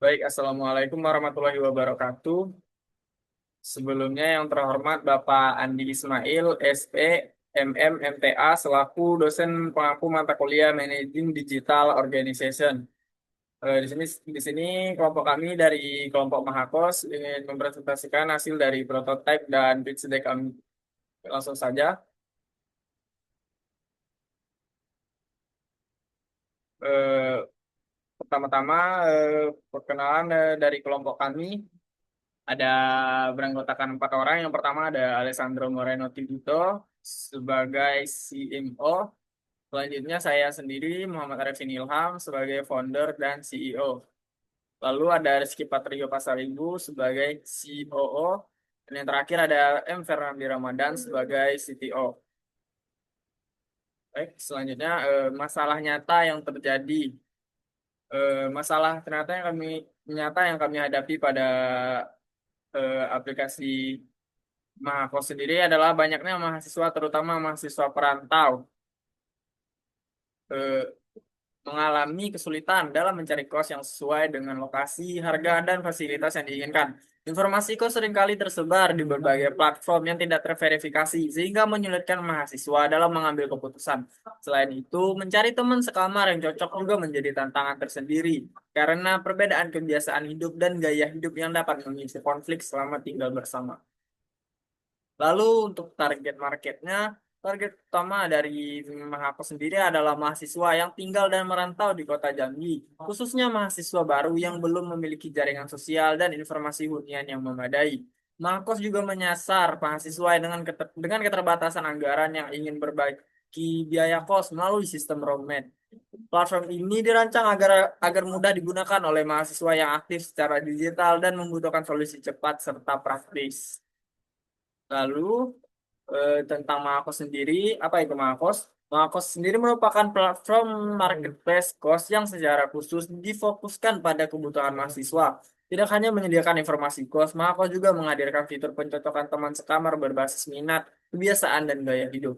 Baik, Assalamualaikum warahmatullahi wabarakatuh. Sebelumnya yang terhormat Bapak Andi Ismail, SP, MM, MTA, selaku dosen pengampu mata kuliah Managing Digital Organization. Di sini kelompok kami dari kelompok Mahakos ingin mempresentasikan hasil dari prototipe dan pitch deck kami. Langsung saja. Eh, Pertama-tama perkenalan dari kelompok kami. Ada beranggotakan 4 orang. Yang pertama ada Alessandro Moreno Tito sebagai CMO. Selanjutnya saya sendiri Muhammad Arifin Ilham sebagai founder dan CEO. Lalu ada Rizky Patrio Pasaribu sebagai COO. Dan yang terakhir ada M. Fernandi Ramadan sebagai CTO. Baik, selanjutnya masalah nyata yang terjadi. Masalah ternyata yang kami nyata yang kami hadapi pada aplikasi Mahakos sendiri adalah banyaknya mahasiswa, terutama mahasiswa perantau, eh, mengalami kesulitan dalam mencari kos yang sesuai dengan lokasi, harga, dan fasilitas yang diinginkan. Informasi kos seringkali tersebar di berbagai platform yang tidak terverifikasi, sehingga menyulitkan mahasiswa dalam mengambil keputusan. Selain itu, mencari teman sekamar yang cocok juga menjadi tantangan tersendiri, karena perbedaan kebiasaan hidup dan gaya hidup yang dapat memicu konflik selama tinggal bersama. Lalu untuk target marketnya, target utama dari Mahakos sendiri adalah mahasiswa yang tinggal dan merantau di kota Jambi, khususnya mahasiswa baru yang belum memiliki jaringan sosial dan informasi hunian yang memadai. Mahakos juga menyasar mahasiswa dengan keterbatasan anggaran yang ingin berbagi biaya kos melalui sistem roadmap. Platform ini dirancang agar agar mudah digunakan oleh mahasiswa yang aktif secara digital dan membutuhkan solusi cepat serta praktis. Lalu tentang Makos sendiri, apa itu Makos? Makos sendiri merupakan platform marketplace kos yang secara khusus difokuskan pada kebutuhan mahasiswa. Tidak hanya menyediakan informasi kos, Makos juga menghadirkan fitur pencocokan teman sekamar berbasis minat, kebiasaan, dan gaya hidup.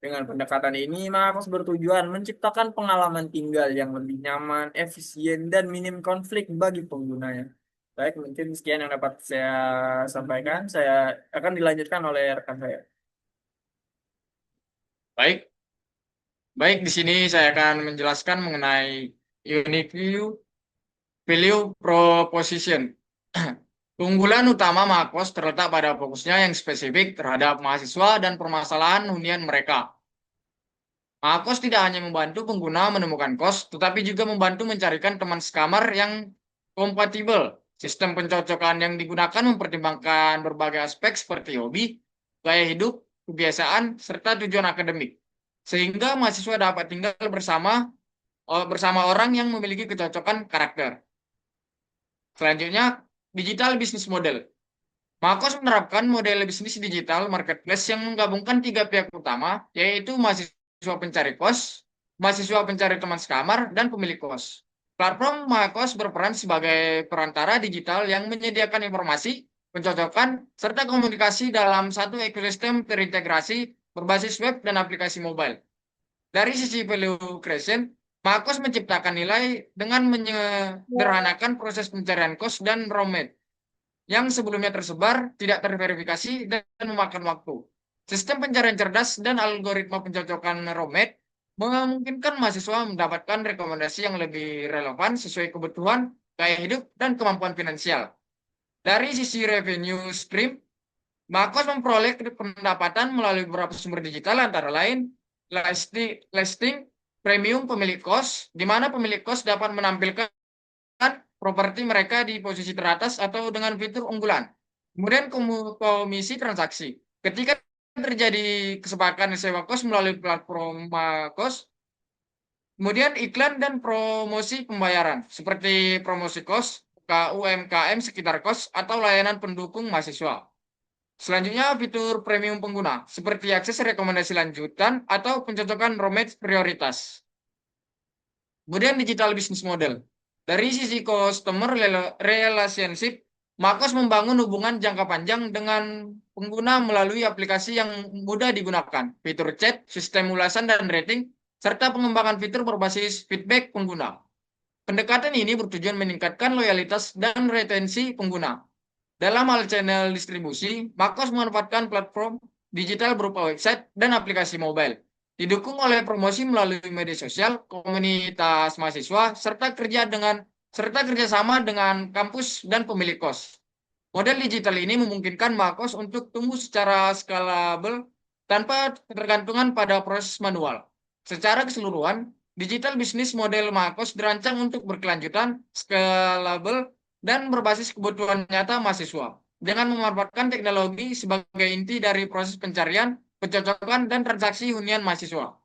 Dengan pendekatan ini, Makos bertujuan menciptakan pengalaman tinggal yang lebih nyaman, efisien, dan minim konflik bagi penggunanya. Baik, mungkin sekian yang dapat saya sampaikan. Saya akan dilanjutkan oleh rekan saya. Baik, baik di sini saya akan menjelaskan mengenai unique value proposition. Keunggulan utama Makos terletak pada fokusnya yang spesifik terhadap mahasiswa dan permasalahan hunian mereka. Makos tidak hanya membantu pengguna menemukan kos, tetapi juga membantu mencarikan teman sekamar yang kompatibel. Sistem pencocokan yang digunakan mempertimbangkan berbagai aspek seperti hobi, gaya hidup, kebiasaan, serta tujuan akademik. Sehingga mahasiswa dapat tinggal bersama orang yang memiliki kecocokan karakter. Selanjutnya, digital business model. Makos menerapkan model bisnis digital marketplace yang menggabungkan 3 pihak utama, yaitu mahasiswa pencari kos, mahasiswa pencari teman sekamar, dan pemilik kos. Platform Makos berperan sebagai perantara digital yang menyediakan informasi, pencocokan, serta komunikasi dalam satu ekosistem terintegrasi berbasis web dan aplikasi mobile. Dari sisi value creation, Makos menciptakan nilai dengan menyederhanakan proses pencarian kos dan roadmap yang sebelumnya tersebar, tidak terverifikasi, dan memakan waktu. Sistem pencarian cerdas dan algoritma pencocokan roadmap memungkinkan mahasiswa mendapatkan rekomendasi yang lebih relevan sesuai kebutuhan, gaya hidup, dan kemampuan finansial. Dari sisi revenue stream, Makos memperoleh pendapatan melalui beberapa sumber digital antara lain listing premium pemilik kos, di mana pemilik kos dapat menampilkan properti mereka di posisi teratas atau dengan fitur unggulan. Kemudian komisi transaksi. Ketika terjadi kesepakatan sewa kos melalui platform kos, kemudian iklan dan promosi pembayaran seperti promosi kos, UMKM sekitar kos, atau layanan pendukung mahasiswa. Selanjutnya, fitur premium pengguna, seperti akses rekomendasi lanjutan atau pencocokan roadmap prioritas. Kemudian digital business model. Dari sisi customer relationship, Makos membangun hubungan jangka panjang dengan pengguna melalui aplikasi yang mudah digunakan, fitur chat, sistem ulasan dan rating, serta pengembangan fitur berbasis feedback pengguna. Pendekatan ini bertujuan meningkatkan loyalitas dan retensi pengguna. Dalam hal channel distribusi, Makos memanfaatkan platform digital berupa website dan aplikasi mobile. Didukung oleh promosi melalui media sosial, komunitas mahasiswa, serta kerjasama dengan kampus dan pemilik kos. Model digital ini memungkinkan Makos untuk tumbuh secara scalable tanpa ketergantungan pada proses manual. Secara keseluruhan, digital bisnis model Makos dirancang untuk berkelanjutan, scalable, dan berbasis kebutuhan nyata mahasiswa dengan memanfaatkan teknologi sebagai inti dari proses pencarian, pencocokan, dan transaksi hunian mahasiswa.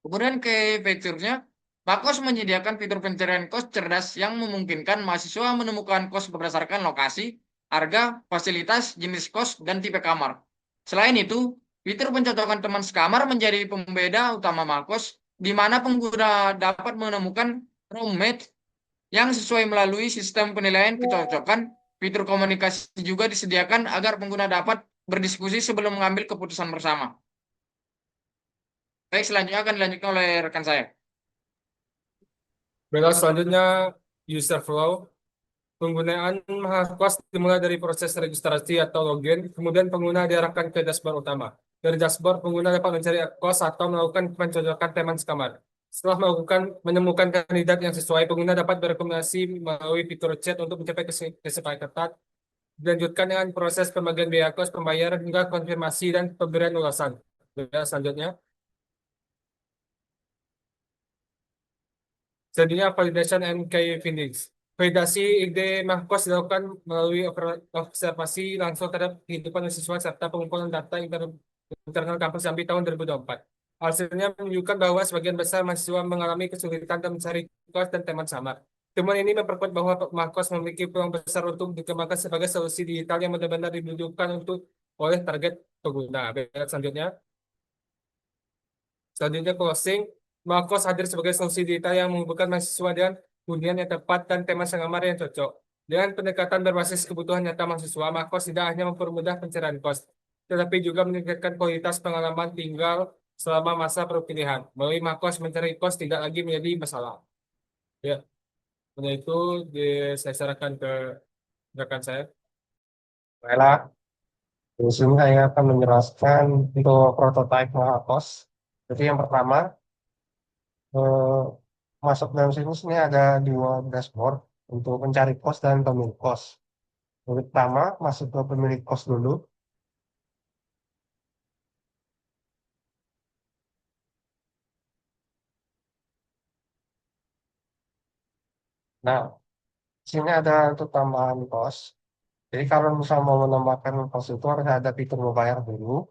Kemudian ke fiturnya, Makos menyediakan fitur pencarian kos cerdas yang memungkinkan mahasiswa menemukan kos berdasarkan lokasi, harga, fasilitas, jenis kos, dan tipe kamar. Selain itu, fitur pencocokan teman sekamar menjadi pembeda utama Makos, di mana pengguna dapat menemukan roommate yang sesuai melalui sistem penilaian kecocokan. Fitur komunikasi juga disediakan agar pengguna dapat berdiskusi sebelum mengambil keputusan bersama. Baik, selanjutnya akan dilanjutkan oleh rekan saya. Baiklah, selanjutnya user flow. Penggunaan Mahakos dimulai dari proses registrasi atau login, kemudian pengguna diarahkan ke dashboard utama. Dari dashboard, pengguna dapat mencari kos atau melakukan pencocokan teman sekamar. Setelah menemukan kandidat yang sesuai, pengguna dapat berekomendasi melalui fitur chat untuk mencapai kesepakatan. Dilanjutkan dengan proses pembagian biaya kos, pembayaran, hingga konfirmasi dan pemberian ulasan. Selanjutnya, selanjutnya validation and key findings. Validasi ide Mahkos dilakukan melalui observasi langsung terhadap kehidupan siswa serta pengumpulan data internal kampus Jambi tahun 2024. Hasilnya menunjukkan bahwa sebagian besar mahasiswa mengalami kesulitan dalam mencari kos dan teman samar. Temuan ini memperkuat bahwa Mahkos memiliki peluang besar untuk dikembangkan sebagai solusi digital yang benar-benar dibutuhkan untuk oleh target pengguna. Selanjutnya, selanjutnya closing. Makos hadir sebagai solusi digital yang menghubungkan mahasiswa dengan hunian yang tepat dan tema sengamar yang cocok. Dengan pendekatan berbasis kebutuhan nyata mahasiswa, Makos tidak hanya mempermudah pencarian kos, tetapi juga meningkatkan kualitas pengalaman tinggal selama masa perpilihan. Melalui Makos, mencari kos tidak lagi menjadi masalah. Ya, hanya itu saya sarankan ke rekan saya. Baiklah, di sini saya akan menjelaskan untuk prototipe Mahakos. Jadi yang pertama, eh, masuk dalam sini ada dua dashboard untuk mencari kos dan pemilik kos. Yang pertama, masuk ke pemilik kos dulu. Nah, di sini ada untuk tambahan kos. Jadi kalau misalnya mau menambahkan kos itu harus ada fitur membayar dulu.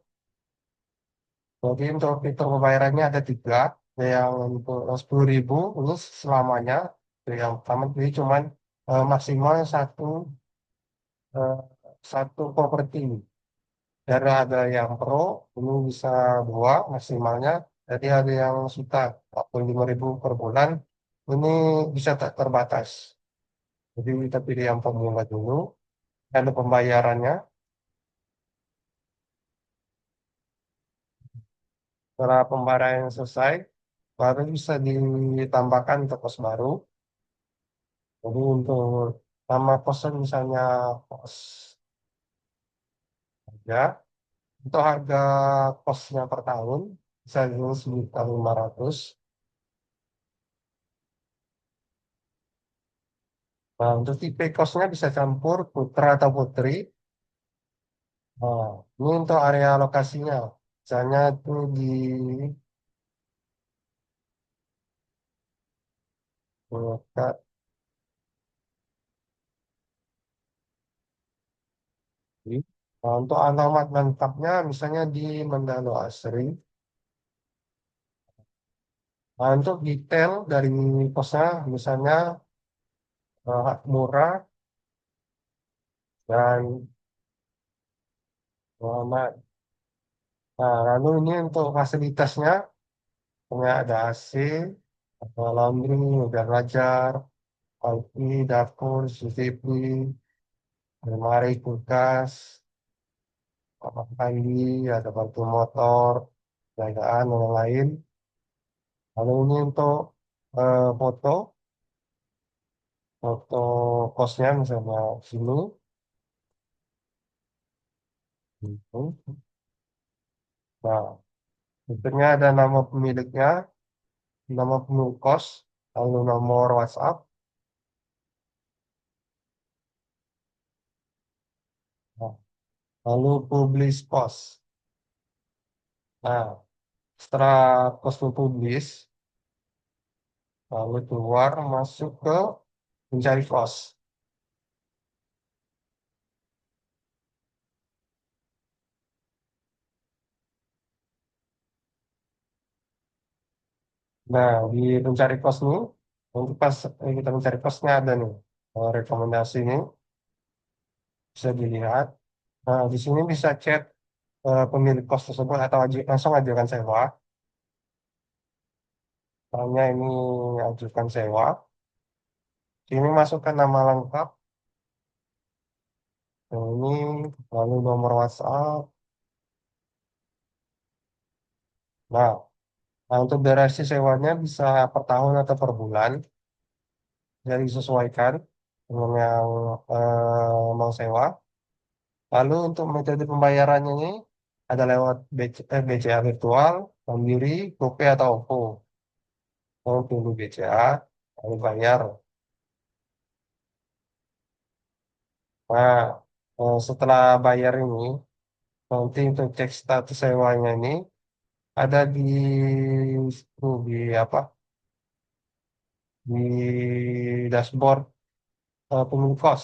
Jadi untuk fitur pembayarannya ada tiga. Yang untuk 10.000 ini selamanya. Jadi yang pertama jadi cuman maksimal eh, satu properti. Dan ada yang pro, ini bisa dua maksimalnya. Jadi ada yang suka 45.000 per bulan. Ini bisa tak terbatas. Jadi kita pilih yang pemula dulu. Dan pembayarannya. Setelah pembayaran selesai, baru bisa ditambahkan untuk kos baru. Jadi untuk nama kosnya misalnya kos ya, untuk harga kosnya per tahun bisa dulu 1.500.000. Nah, untuk tipe kosnya bisa campur putra atau putri. Nah, ini untuk area lokasinya. Misalnya itu di dekat. Nah, untuk alamat lengkapnya misalnya di Mandalo Asri. Nah, untuk detail dari kosnya misalnya hak murah dan Muhammad. Nah, lalu ini untuk fasilitasnya, punya ada AC, ada laundry, ada belajar, wifi, dapur, CCTV, lemari, kulkas, kamar mandi, ada bangku motor, jagaan, dan lain-lain. Lalu ini untuk foto, foto kosnya misalnya sini. Gitu. Nah, berikutnya ada nama pemiliknya, nama pemilik kos, lalu nomor WhatsApp, nah, lalu publish kos. Nah, setelah kos publish, lalu keluar masuk ke mencari kos. Nah, di mencari kos nih, untuk pas kita mencari kosnya ada nih rekomendasi ini bisa dilihat. Nah, di sini bisa chat pemilik kos tersebut atau langsung ajukan sewa. Misalnya ini ajukan sewa. Sini masukkan nama lengkap. Nah, ini lalu nomor WhatsApp. Nah, nah, untuk durasi sewanya bisa per tahun atau per bulan. Jadi disesuaikan dengan yang mau sewa. Lalu untuk metode pembayarannya ini ada lewat BCA virtual, Mandiri, GoPay atau OVO. Mau tunggu BCA, lalu bayar. Nah, setelah bayar ini, nanti untuk cek status sewanya ini ada di apa? Di dashboard pemilik kos.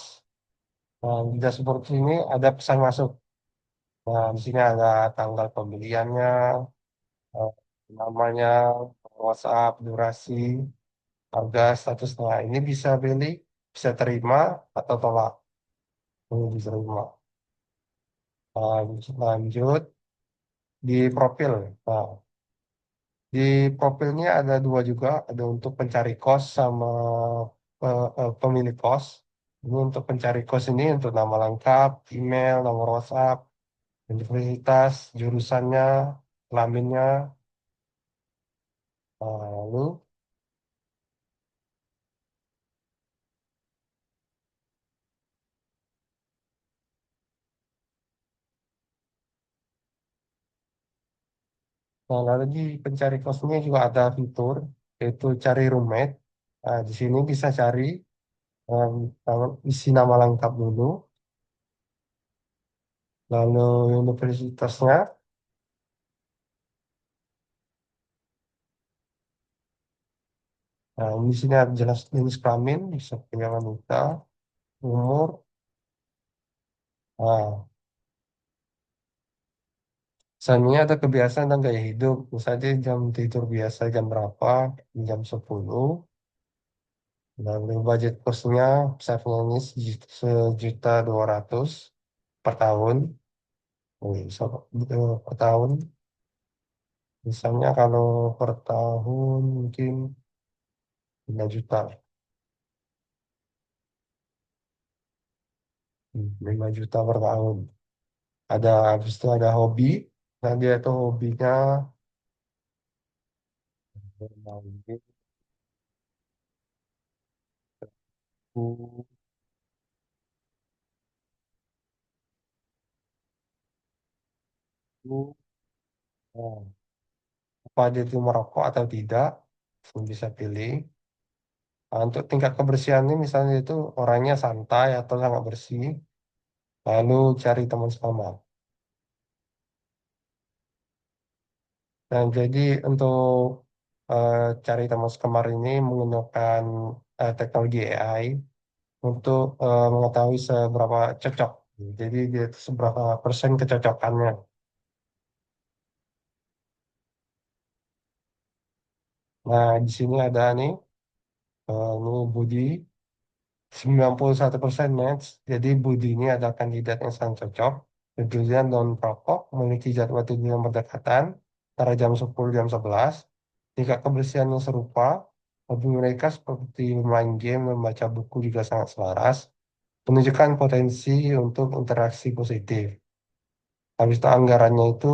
Nah, di dashboard ini ada pesan masuk. Nah, di sini ada tanggal pembeliannya, eh, namanya, WhatsApp, durasi, harga, status. Nah, ini bisa beli, bisa terima atau tolak. Ini bisa terima. Lanjut di profil. Nah, di profilnya ada dua juga, ada untuk pencari kos sama pemilik kos. Ini untuk pencari kos ini untuk nama lengkap, email, nomor WhatsApp, universitas, jurusannya, kelaminnya, lalu lalu di pencari kosnya juga ada fitur yaitu cari roommate. Nah, di sini bisa cari em, isi nama lengkap dulu, lalu universitasnya. Nah, di sini ada jelas jenis kelamin, bisa pria wanita, umur. Nah, misalnya ada kebiasaan dan gaya hidup. Misalnya jam tidur biasa jam berapa, jam 10. Lalu budget kosnya, misalnya ini 1.200.000 per tahun. Oh, per tahun. Misalnya kalau per tahun mungkin 5 juta. 5 juta per tahun. Habis itu ada hobi. Nah, dia itu hobinya bermain buku. Nah, apa dia itu merokok atau tidak? Bisa pilih. Nah, untuk tingkat kebersihannya misalnya itu orangnya santai atau sangat bersih. Lalu cari teman sekamar. Dan jadi untuk eh, cari teman sekamar ini menggunakan teknologi AI untuk mengetahui seberapa cocok. Jadi dia itu seberapa persen kecocokannya. Nah, di sini ada nih, ini Budi 91% match. Jadi Budi ini ada kandidat yang sangat cocok. Kemudian non perokok, memiliki jadwal tidur yang berdekatan, antara jam 10 jam 11. Tingkat kebersihannya serupa. Hobi mereka seperti bermain game, membaca buku juga sangat selaras. Menunjukkan potensi untuk interaksi positif. Habis itu anggarannya itu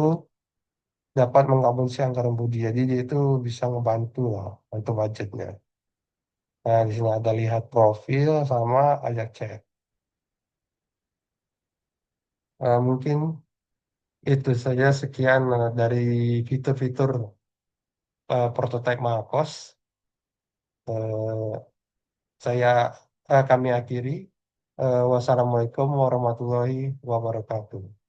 dapat mengakomodasi anggaran Budi. Jadi dia itu bisa ngebantu lah untuk budgetnya. Nah, di sini ada lihat profil sama ajak chat. Mungkin itu saja sekian dari fitur-fitur prototipe Makos. Eh, saya kami akhiri. Wassalamualaikum warahmatullahi wabarakatuh.